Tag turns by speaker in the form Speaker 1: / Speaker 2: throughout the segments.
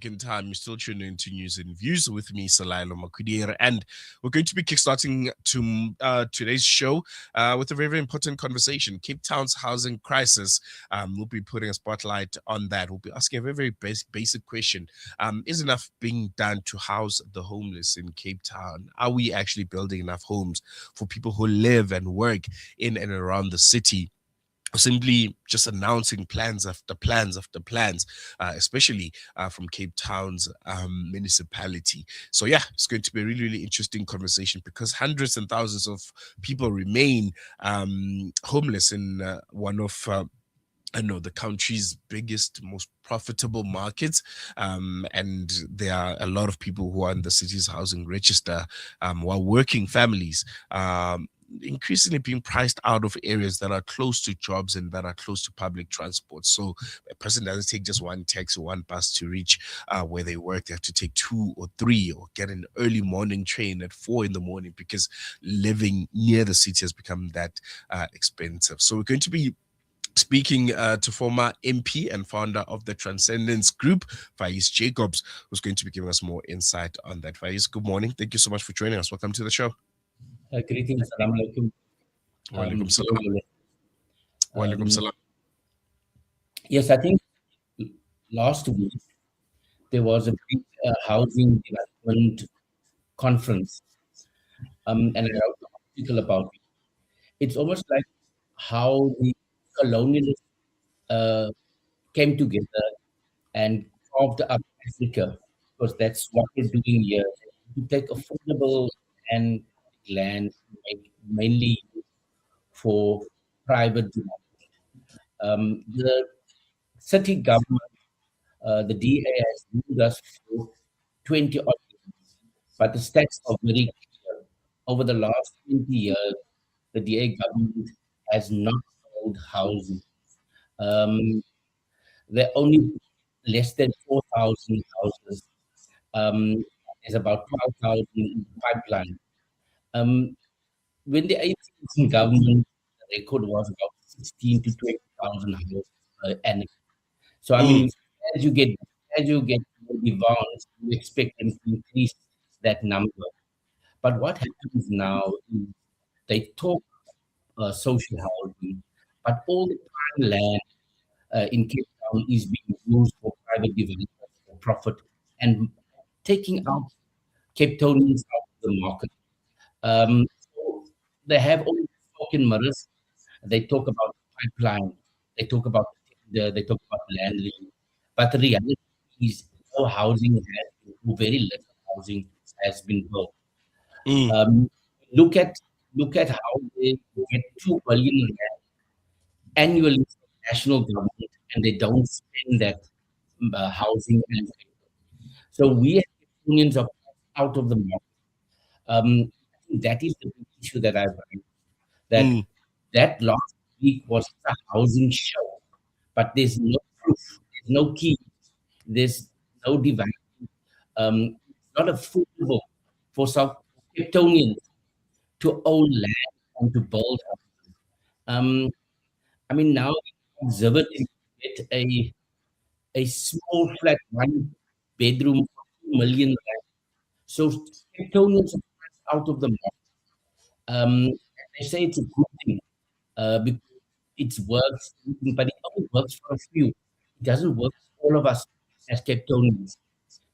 Speaker 1: In time, you're still tuning into News and Views with me, Salailo Makudir, and we're going to be kickstarting today's show with a very, very important conversation. Cape Town's housing crisis. We'll be putting a spotlight on that. We'll be asking a very, very basic question. Is enough being done to house the homeless in Cape Town? Are we actually building enough homes for people who live and work in and around the city? Simply just announcing plans after plans after plans, especially from Cape Town's municipality. So yeah, it's going to be a really, really interesting conversation because hundreds and thousands of people remain homeless in one of I know the country's biggest, most profitable markets, and there are a lot of people who are in the city's housing register, while working families. Increasingly being priced out of areas that are close to jobs and that are close to public transport. So a person doesn't take just one taxi or one bus to reach where they work. They have to take two or three or get an early morning train at 4 in the morning because living near the city has become that expensive. So we're going to be speaking to former MP and founder of the Transcendence Group, Faeiz Jacobs, who's going to be giving us more insight on that. Faeiz, good morning. Thank you so much for joining us. Welcome to the show.
Speaker 2: Greetings, Assalamu alaikum.
Speaker 1: Walaikum
Speaker 2: To
Speaker 1: salam.
Speaker 2: all the
Speaker 1: Walaikum salam.
Speaker 2: Yes, I think last week there was a big housing development conference, and I wrote an article about it. It's almost like how the colonialists uh, came together and carved up Africa, because that's what we're doing here. We take affordable and land, mainly for private development. The city government, the DA, has ruled us for 20 odd years, but the stats are very clear. Over the last 20 years, the DA government has not sold housing. Um, there are only less than 4,000 houses. Um, there's about 12,000 in the pipeline. Um, when the ANC government, the record was about 16 to 20,000 houses per annum. So I
Speaker 1: Mm,
Speaker 2: mean, as you get as you get more advanced, you expect them to increase that number. But what happens now is they talk social housing, but all the prime land in Cape Town is being used for private developers for profit and taking out Cape Townians out of the market. So they have all these smoke and mirrors. They talk about pipeline. They talk about they talk about land lease. But the reality is, no housing has been, or very little housing has been built.
Speaker 1: mm,
Speaker 2: Um, look at how they get 2 billion rand annually from national government, and they don't spend that housing. And so we have unions are out of the market. I think that is the big issue that I've raised. That
Speaker 1: mm,
Speaker 2: that last week was a housing show, but there's no proof, there's no key, there's no device. It's not affordable for South Capetonians to own land and to build houses. Um, I mean, now observe it, you get a small flat, one bedroom for 2 million rand. So Capetonians are out of the market. They say it's a good thing because it works, but it only works for a few. It doesn't work for all of us as Capetonians.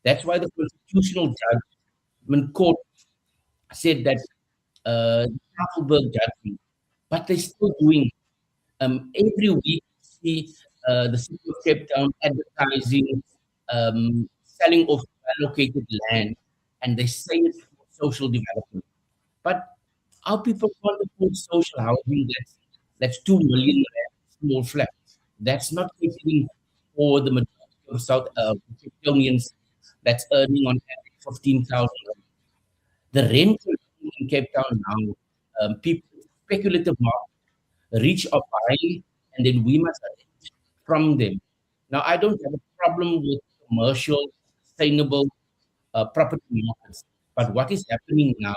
Speaker 2: That's why the constitutional judgment court said that the Tafelberg judgment, but they're still doing. Every week, you see the city of Cape Town advertising, selling off allocated land, and they say it's for social development. But our people can't afford social housing. That's 2 million rand small flat. That's not catering for the majority of South Capetonians that's earning on average 15,000. The rent in Cape Town now, people speculative market rich are buying, and then we must rent from them. Now, I don't have a problem with commercial, sustainable property markets, but what is happening now,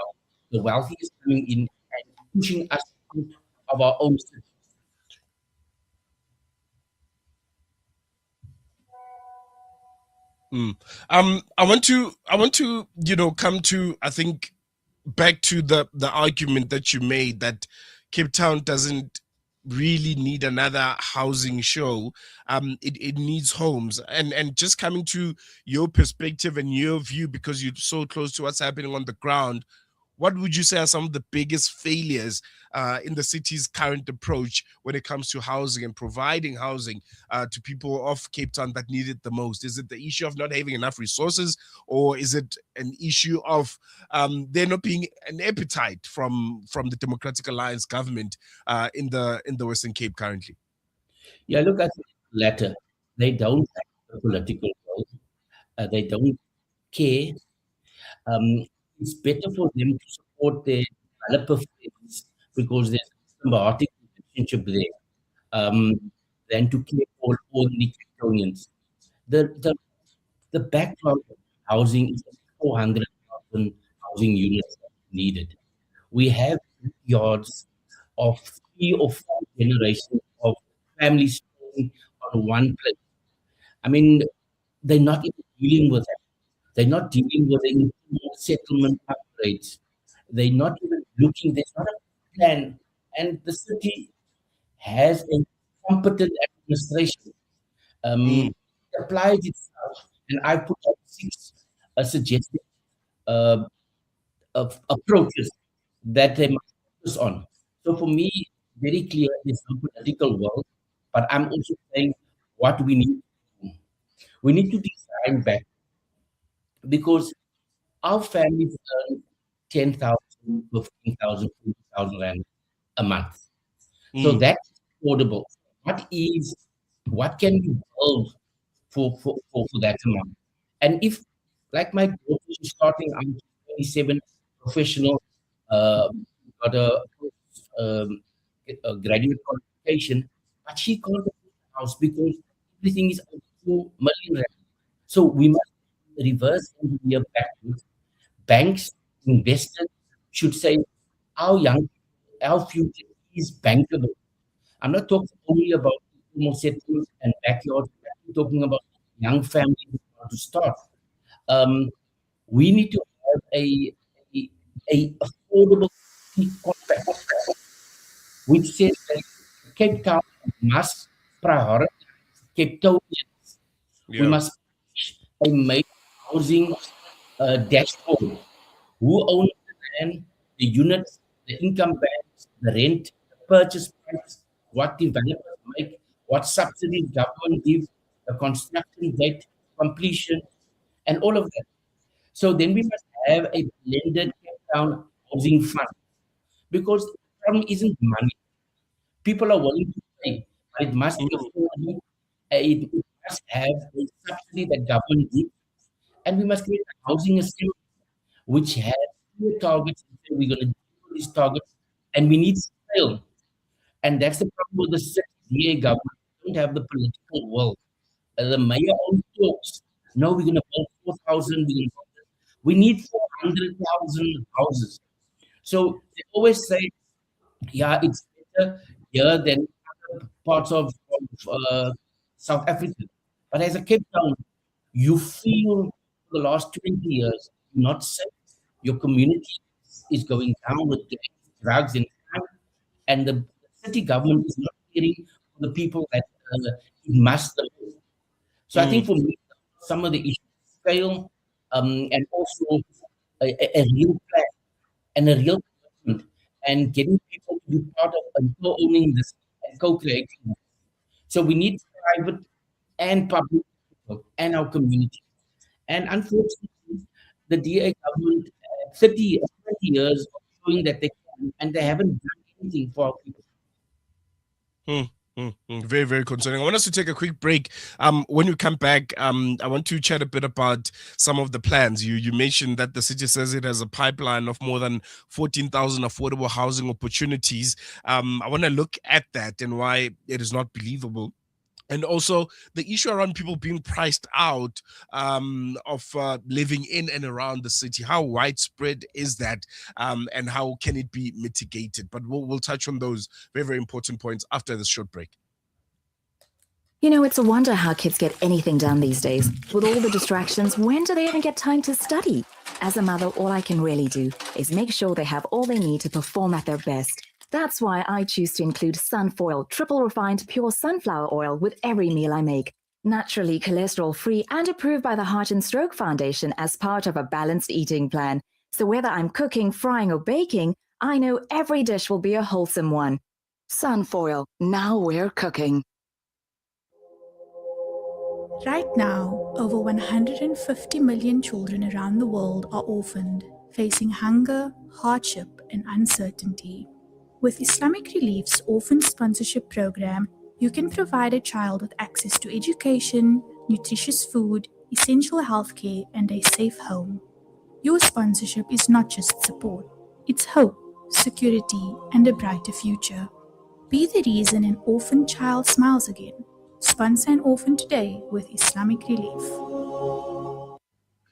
Speaker 2: the wealthy is coming in and pushing us out of our own city.
Speaker 1: Mm. I want to, come to, I think, back to the argument that you made that Cape Town doesn't really need another housing show. It needs homes. And just coming to your perspective and your view, because you're so close to what's happening on the ground, what would you say are some of the biggest failures in the city's current approach when it comes to housing and providing housing to people of Cape Town that need it the most? Is it the issue of not having enough resources, or is it an issue of there not being an appetite from the Democratic Alliance government in the Western Cape currently?
Speaker 2: Yeah, look at the latter. They don't have the political will. They don't care. Um, it's better for them to support their developer friends because there's a symbiotic relationship there, than to care for all the Capetonians. The, the, the backlog of housing is 400,000 housing units needed. We have yards of 3 or 4 generations of families staying on one place. I mean, they're not even dealing with that. They're not dealing with the informal settlement upgrades. They're not even looking, there's not a plan. And the city has a competent administration.
Speaker 1: Mm,
Speaker 2: It applies itself, and I put up 6 suggested uh, of approaches that they must focus on. So for me, very clear, there's no political will, but I'm also saying what we need to do. We need to design back because our families earn 10,000, 15,000, 20,000 rand a month. So
Speaker 1: mm,
Speaker 2: that's affordable. What can we build for that amount? And if, like my daughter, she's starting out 27, professional, uh, got um, a graduate qualification, but she can't afford a house because everything is over 2 million rand. So we must reverse engineer backwards. Banks, investors should say our our future is bankable. I'm not talking only about informal settlements and backyards. I'm talking about young families who want to start. Um, we need to have a, a affordable contract which says that Cape Town must prioritize Cape Townians. We
Speaker 1: yeah.
Speaker 2: must push a major housing dashboard. Who owns the land, the units, the income bands, the rent, the purchase price, what developers make, what subsidies government gives, the construction date, completion, and all of that. So then we must have a blended Cape Town housing fund because the problem isn't money. People are willing to pay, but it must be
Speaker 1: Mm,
Speaker 2: affordable. It must have a subsidy that government gives, and we must create a housing assembly which has clear targets and say we're going to do these targets, and we need scale. And that's the problem with the city DA government. They don't have the political will. The mayor only talks. No, we're going to build 4,000. We need 400,000 houses. So they always say, yeah, it's better here than other parts of South Africa. But as a Cape Town, you feel for the last 20 years you're not safe. Your community is going down with gangs, drugs, and crime, and the city government is not caring for the people that it must serve. So I think
Speaker 1: mm,
Speaker 2: for me, some of the issues scale, and also a real plan and a real commitment and getting people to be part of and co-owning this and co-creating this. So we need private and public people and our community. And unfortunately, the DA government, 30 or 20 years of showing that they can, and they haven't done anything for our people.
Speaker 1: mm, Very, very concerning. I want us to take a quick break. When we come back, I want to chat a bit about some of the plans. You mentioned that the city says it has a pipeline of more than 14,000 affordable housing opportunities. I want to look at that and why it is not believable, and also the issue around people being priced out of living in and around the city. How widespread is that, and how can it be mitigated? But we'll touch on those very, very important points after this short break.
Speaker 3: It's a wonder how kids get anything done these days. With all the distractions, when do they even get time to study? As a mother, all I can really do is make sure they have all they need to perform at their best. That's why I choose to include Sunfoil triple refined pure sunflower oil with every meal I make. Naturally cholesterol free and approved by the Heart and Stroke Foundation as part of a balanced eating plan. So whether I'm cooking, frying, or baking, I know every dish will be a wholesome one. Sunfoil, now we're cooking.
Speaker 4: Right now, over 150 million children around the world are orphaned, facing hunger, hardship, and uncertainty. With Islamic Relief's Orphan Sponsorship Program, you can provide a child with access to education, nutritious food, essential healthcare, and a safe home. Your sponsorship is not just support, it's hope, security, and a brighter future. Be the reason an orphan child smiles again. Sponsor an orphan today with Islamic Relief.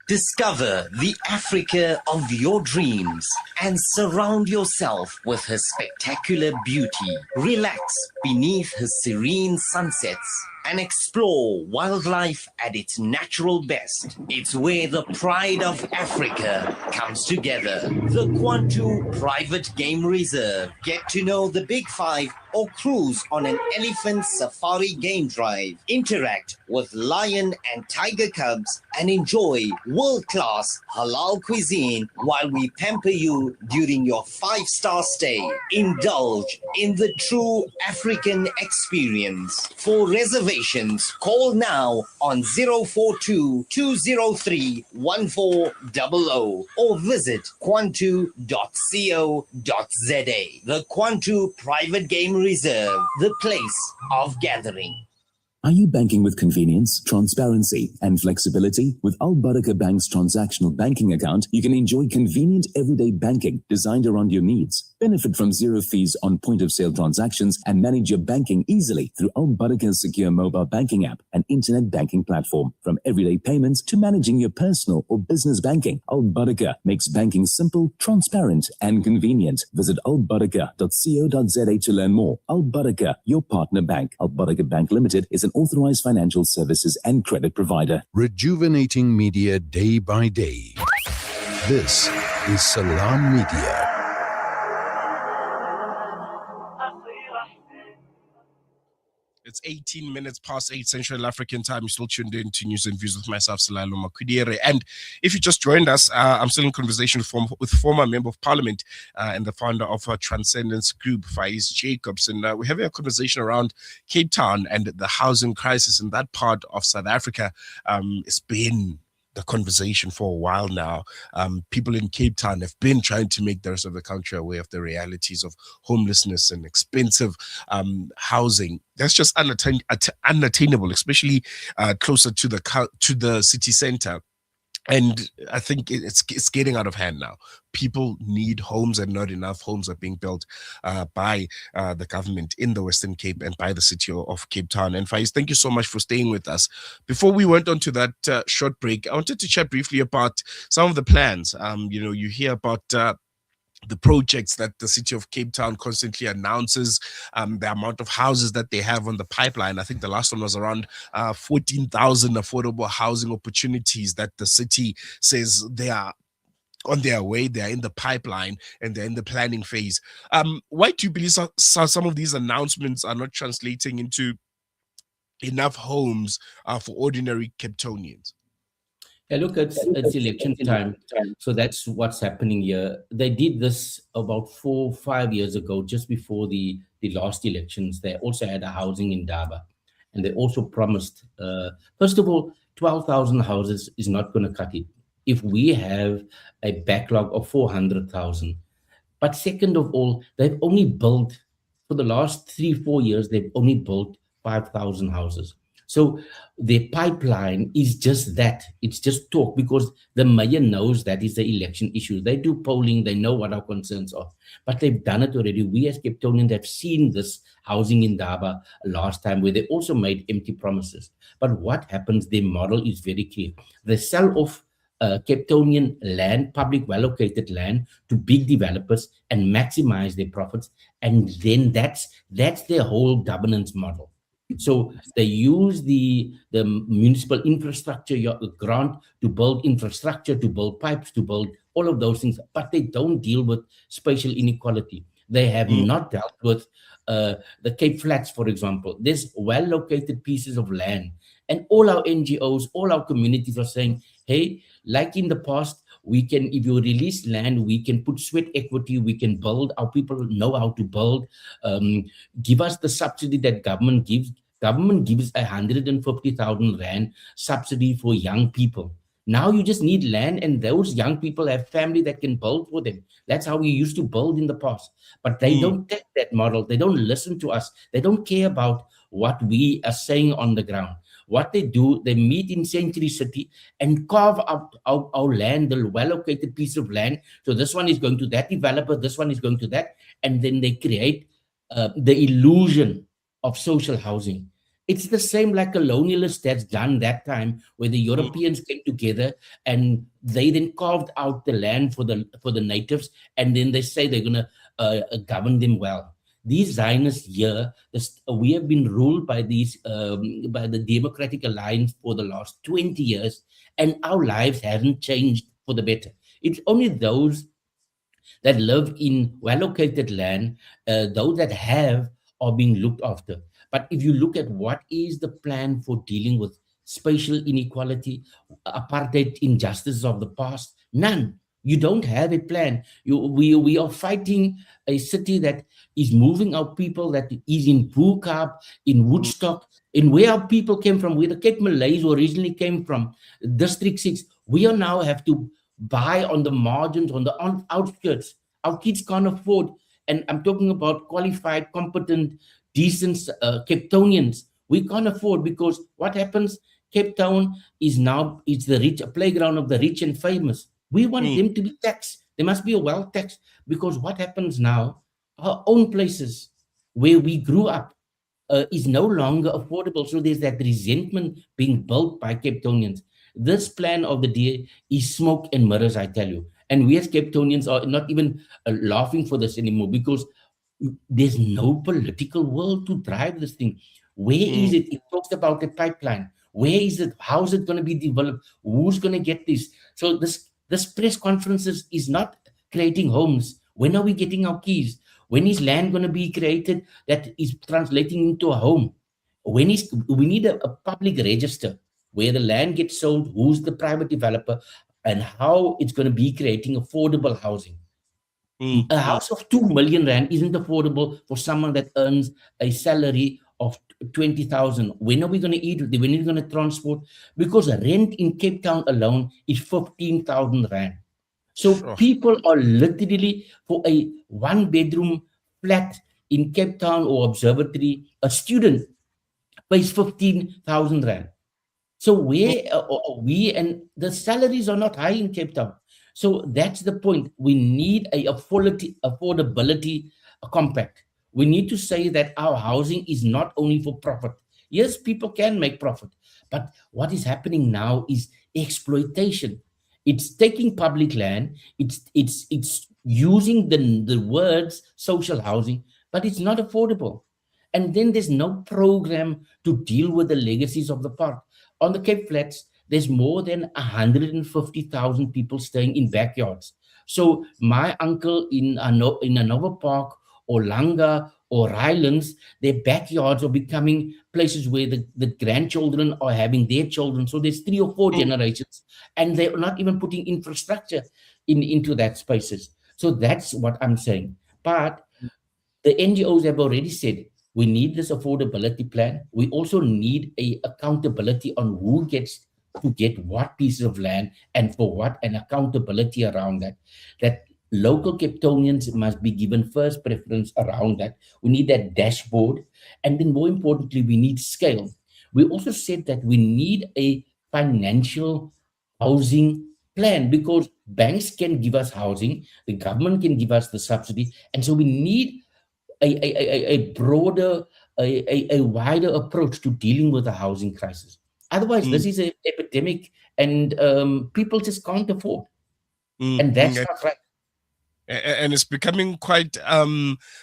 Speaker 5: Discover the Africa of your dreams and surround yourself with her spectacular beauty. Relax beneath her serene sunsets and explore wildlife at its natural best. It's where the pride of Africa comes together. The Kwantu Private Game Reserve. Get to know the Big Five or cruise on an elephant safari game drive. Interact with lion and tiger cubs and enjoy world-class halal cuisine while we pamper you during your 5-star stay. Indulge in the true African experience. For reservations, call now on 042 203 1400 or visit kwantu.co.za. The Kwantu Private Game Reserve, the place of gathering.
Speaker 6: Are you banking with convenience, transparency, and flexibility? With Al Barakah Bank's transactional banking account, you can enjoy convenient everyday banking designed around your needs. Benefit from zero fees on point-of-sale transactions and manage your banking easily through Al Barakah's secure mobile banking app and internet banking platform. From everyday payments to managing your personal or business banking, Al Barakah makes banking simple, transparent, and convenient. Visit albarakah.co.za to learn more. Al Barakah, your partner bank. Al Barakah Bank Limited is an authorized financial services and credit provider.
Speaker 7: Rejuvenating media day by day. This is Salam Media.
Speaker 1: It's 18 minutes past 8 Central African time. You're still tuned in to News and Views with myself, Salailo Makudere. And if you just joined us, I'm still in conversation with former Member of Parliament and the founder of Transcendence Group, Faeiz Jacobs. And we're having a conversation around Cape Town and the housing crisis in that part of South Africa. It's been the conversation for a while now. People in Cape Town have been trying to make the rest of the country aware of the realities of homelessness and expensive housing. That's just unattainable, especially closer to the city center. And I think it's getting out of hand now. People need homes, and not enough homes are being built by the government in the Western Cape and by the city of Cape Town. And Faeiz, thank you so much for staying with us. Before we went on to that short break, I wanted to chat briefly about some of the plans. You hear about the projects that the city of Cape Town constantly announces, the amount of houses that they have on the pipeline. I think the last one was around 14,000 affordable housing opportunities that the city says they are on their way, they're in the pipeline, and they're in the planning phase. Why do you believe some of these announcements are not translating into enough homes for ordinary Cape Townians?
Speaker 2: Yeah, look, it's election time, so that's what's happening here. They did this about 4 or 5 years ago, just before the last elections. They also had a housing in Daba, and they also promised, first of all, 12,000 houses is not going to cut it if we have a backlog of 400,000. But second of all, they've only built, for the last 3-4 years, they've only built 5,000 houses. So the pipeline is just that. It's just talk, because the mayor knows that is the election issue. They do polling. They know what our concerns are. But they've done it already. We as Cape Townians have seen this housing in Daba last time, where they also made empty promises. But what happens, their model is very clear. They sell off Cape Townian land, public well-located land, to big developers and maximize their profits. And then that's their whole governance model. So they use the municipal infrastructure grant to build infrastructure, to build pipes, to build all of those things, but they don't deal with spatial inequality. They have
Speaker 1: Mm,
Speaker 2: not dealt with the Cape Flats, for example. There's well-located pieces of land, and all our NGOs, all our communities are saying, hey, like in the past, we can, if you release land, we can put sweat equity, we can build. Our people know how to build. Um, Give us the subsidy that government gives. Government gives 150,000 rand subsidy for young people. Now you just need land, and those young people have family that can build for them. That's how we used to build in the past. But they
Speaker 1: mm,
Speaker 2: don't take that model. They don't listen to us. They don't care about what we are saying on the ground. What they do, they meet in Century City and carve out our land, the well-located piece of land. So this one is going to that developer, this one is going to that, and then they create the illusion of social housing. It's the same like colonialists that's done that time, where the
Speaker 1: mm,
Speaker 2: Europeans came together and they then carved out the land for the natives, and then they say they're gonna govern them well. These Zionists here, we have been ruled by these by the Democratic Alliance for the last 20 years, and our lives haven't changed for the better. It's only those that live in well-located land, those that have are being looked after. But if you look at what is the plan for dealing with spatial inequality, apartheid, injustices of the past, none. You don't have a plan. We are fighting a city that is moving our people, that is in Bukaap, in
Speaker 1: mm,
Speaker 2: Woodstock, in where our people came from, where the Cape Malays originally came from, District 6. We are now have to buy on the margins, on the outskirts. Our kids can't afford, and I'm talking about qualified, competent, decent Cape Townians. We can't afford, because what happens? Cape Town is now, it's the rich, a playground of the rich and famous. We want
Speaker 1: mm,
Speaker 2: them to be taxed. They must be a well taxed, because what happens now? Our own places where we grew up is no longer affordable. So there's that resentment being built by Cape Townians. This plan of the DA is smoke and mirrors, I tell you. And we as Cape Townians are not even laughing for this anymore, because there's no political will to drive this thing. Where
Speaker 1: mm,
Speaker 2: is it? It talks about a pipeline. Where is it? How is it going to be developed? Who's going to get this? So this press conferences is not creating homes. When are we getting our keys? When is land going to be created that is translating into a home? When is we need a public register where the land gets sold, who's the private developer, and how it's going to be creating affordable housing.
Speaker 1: mm,
Speaker 2: A
Speaker 1: mm,
Speaker 2: house of 2 million rand isn't affordable for someone that earns a salary of 20,000. When are we going to eat? When are we going to transport? Because rent in Cape Town alone is 15,000 rand. So
Speaker 1: sure.
Speaker 2: people are literally, for a one bedroom flat in Cape Town or Observatory, a student pays 15,000 rand. So
Speaker 1: Mm,
Speaker 2: where we, and the salaries are not high in Cape Town. So that's the point. We need a affordability compact. We need to say that our housing is not only for profit. Yes, people can make profit, but what is happening now is exploitation. It's taking public land. It's using the words social housing, but it's not affordable. And then there's no program to deal with the legacies of the past. On the Cape Flats, there's more than 150,000 people staying in backyards. So my uncle in Anova Park or Langa or Rylands, their backyards are becoming places where the grandchildren are having their children. So there's 3 or 4
Speaker 1: mm,
Speaker 2: generations, and they're not even putting infrastructure into that spaces. So that's what I'm saying. But the NGOs have already said we need this affordability plan. We also need a accountability on who gets to get what pieces of land and for what, and accountability around that. That local Capetonians must be given first preference around that. We need that dashboard. And then more importantly, we need scale. We also said that we need a financial housing plan, because banks can give us housing, the government can give us the subsidy, and so we need a broader, a wider approach to dealing with the housing crisis. Otherwise,
Speaker 1: mm,
Speaker 2: this is an epidemic, and people just can't afford,
Speaker 1: mm,
Speaker 2: and that's
Speaker 1: mm.
Speaker 2: not right.
Speaker 1: And it's becoming quite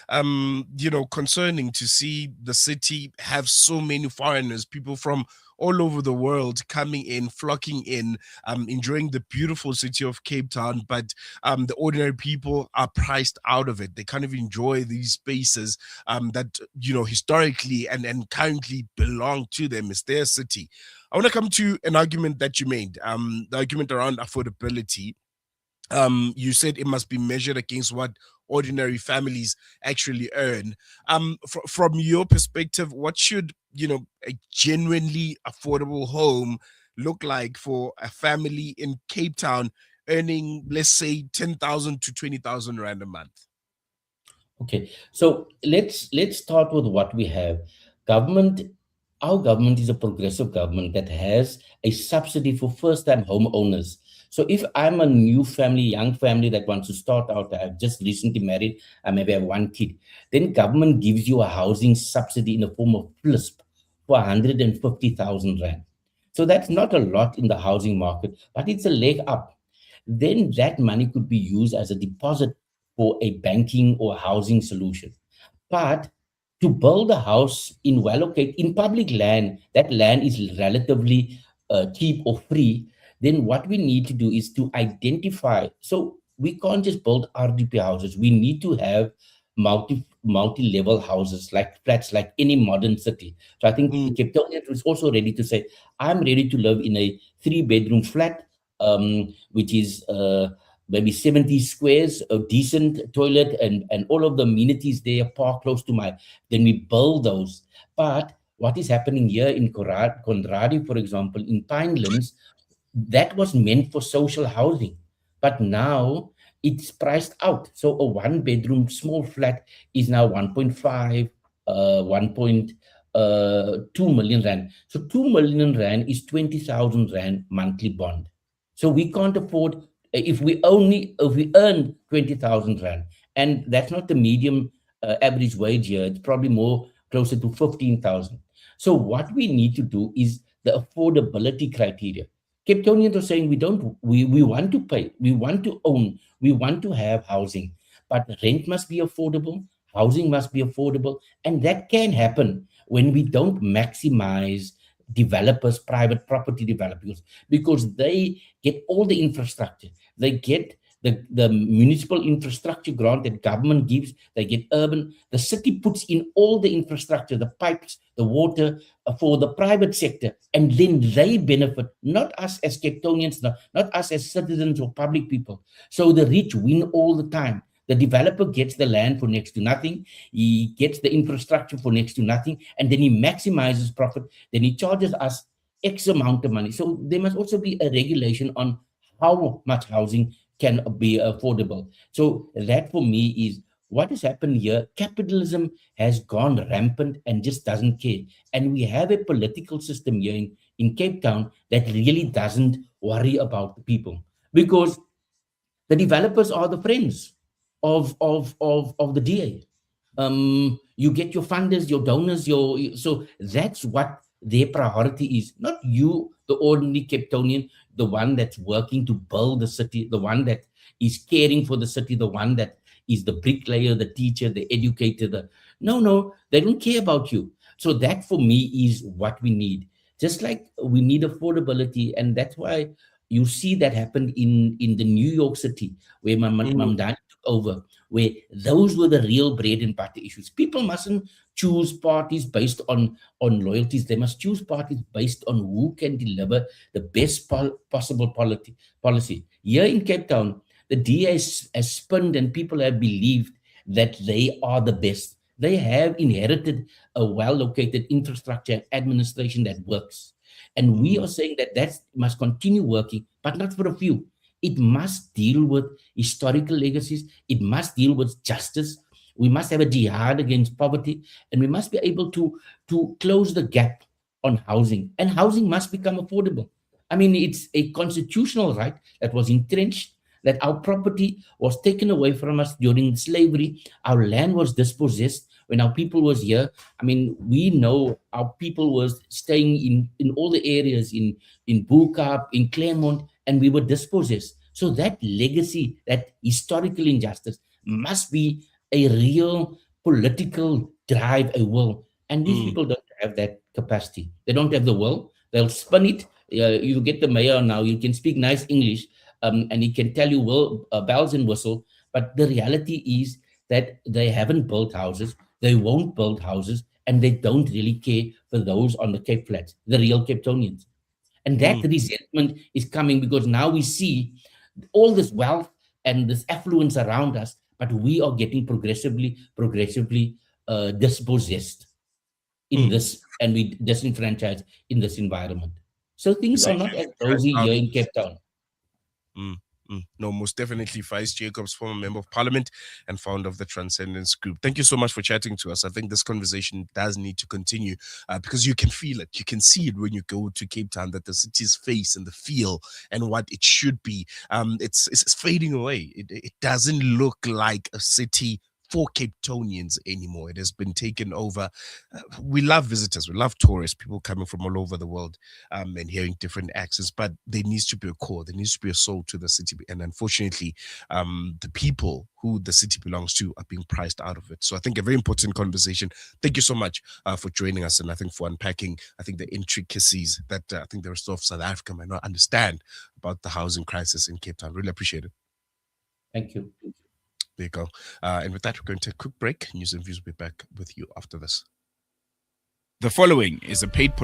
Speaker 1: concerning to see the city have so many foreigners, people from all over the world coming in, flocking in, enjoying the beautiful city of Cape Town, but the ordinary people are priced out of it. They kind of enjoy these spaces that historically and currently belong to them. It's their city. I want to come to an argument that you made, the argument around affordability. You said it must be measured against what ordinary families actually earn. From your perspective, what should a genuinely affordable home look like for a family in Cape Town earning, let's say, 10,000 to 20,000 rand a month?
Speaker 2: Okay, so let's start with what we have. Government, our government is a progressive government that has a subsidy for first-time homeowners. So if I'm a new family, young family that wants to start out, I've just recently married, I maybe have one kid, then government gives you a housing subsidy in the form of PLISP for 150,000 rand. So that's not a lot in the housing market, but it's a leg up. Then that money could be used as a deposit for a banking or housing solution. But to build a house in well-located, in public land, that land is relatively cheap or free, then what we need to do is to identify. So we can't just build RDP houses. We need to have multi-level houses, like flats, like any modern city. So I think Cape Town is also ready to say, I'm ready to live in a 3-bedroom flat, which is maybe 70 squares, a decent toilet, and all of the amenities there, park close to my, then we build those. But what is happening here in Conradi, for example, in Pinelands, that was meant for social housing, but now it's priced out. So a 1-bedroom small flat is now 1.5, 1.2 million rand. So 2 million rand is 20,000 rand monthly bond. So we can't afford, if we earn 20,000 rand, and that's not the medium average wage here, it's probably more closer to 15,000. So what we need to do is the affordability criteria. Cape Townians are saying we want to pay, we want to own, we want to have housing, but rent must be affordable, housing must be affordable, and that can happen when we don't maximize developers, private property developers, because they get all the infrastructure. They get the municipal infrastructure grant that government gives. They get urban. The city puts in all the infrastructure, the pipes, the water for the private sector, and then they benefit, not us as Cape Townians, not us as citizens or public people. So the rich win all the time. The developer gets the land for next to nothing. He gets the infrastructure for next to nothing, and then he maximizes profit. Then he charges us X amount of money. So there must also be a regulation on how much housing can be affordable. So that for me is what has happened here. Capitalism has gone rampant and just doesn't care. And we have a political system here in Cape Town that really doesn't worry about the people, because the developers are the friends of the DA. You get your funders, your donors, so that's what their priority is. Not you, the ordinary Cape Townian, the one that's working to build the city, the one that is caring for the city, the one that is the bricklayer, the teacher, the educator. No, they don't care about you. So that for me is what we need. Just like we need affordability, and that's why you see that happened in the New York City, where Mamdani took over, where those were the real bread and butter issues. People mustn't choose parties based on loyalties. They must choose parties based on who can deliver the best possible policy. Here in Cape Town, the DA has spinned, and people have believed that they are the best. They have inherited a well-located infrastructure and administration that works. And we are saying that must continue working, but not for a few. It must deal with historical legacies. It must deal with justice. We must have a jihad against poverty, and we must be able to close the gap on housing. And housing must become affordable. I mean, it's a constitutional right that was entrenched, that our property was taken away from us during slavery. Our land was dispossessed when our people was here. I mean, we know our people was staying in all the areas in Bukap, in Claremont, and we were dispossessed. So that legacy, that historical injustice must be a real political drive, a will. And these people don't have that capacity. They don't have the will. They'll spin it. You get the mayor now, you can speak nice English, and he can tell you bells and whistle. But the reality is that they haven't built houses. They won't build houses. And they don't really care for those on the Cape Flats, the real Cape Townians. And that resentment is coming because now we see all this wealth and this affluence around us, but we are getting progressively dispossessed in this, and we disenfranchised in this environment. So things are not as rosy here in Cape Town.
Speaker 1: No, most definitely. Faeiz Jacobs, former member of parliament and founder of the Transcendence group. Thank you so much for chatting to us. I think this conversation does need to continue because you can feel it. You can see it when you go to Cape Town, that the city's face and the feel and what it should be, it's fading away. It doesn't look like a city for Cape Townians anymore. It has been taken over. We love visitors. We love tourists, people coming from all over the world and hearing different accents, but there needs to be a core. There needs to be a soul to the city. And unfortunately, the people who the city belongs to are being priced out of it. So I think a very important conversation. Thank you so much for joining us, and I think for unpacking, I think the intricacies that I think the rest of South Africa might not understand about the housing crisis in Cape Town. Really appreciate it.
Speaker 2: Thank you.
Speaker 1: There you go. And with that, we're going to take a quick break. News and Views will be back with you after this. The following is a paid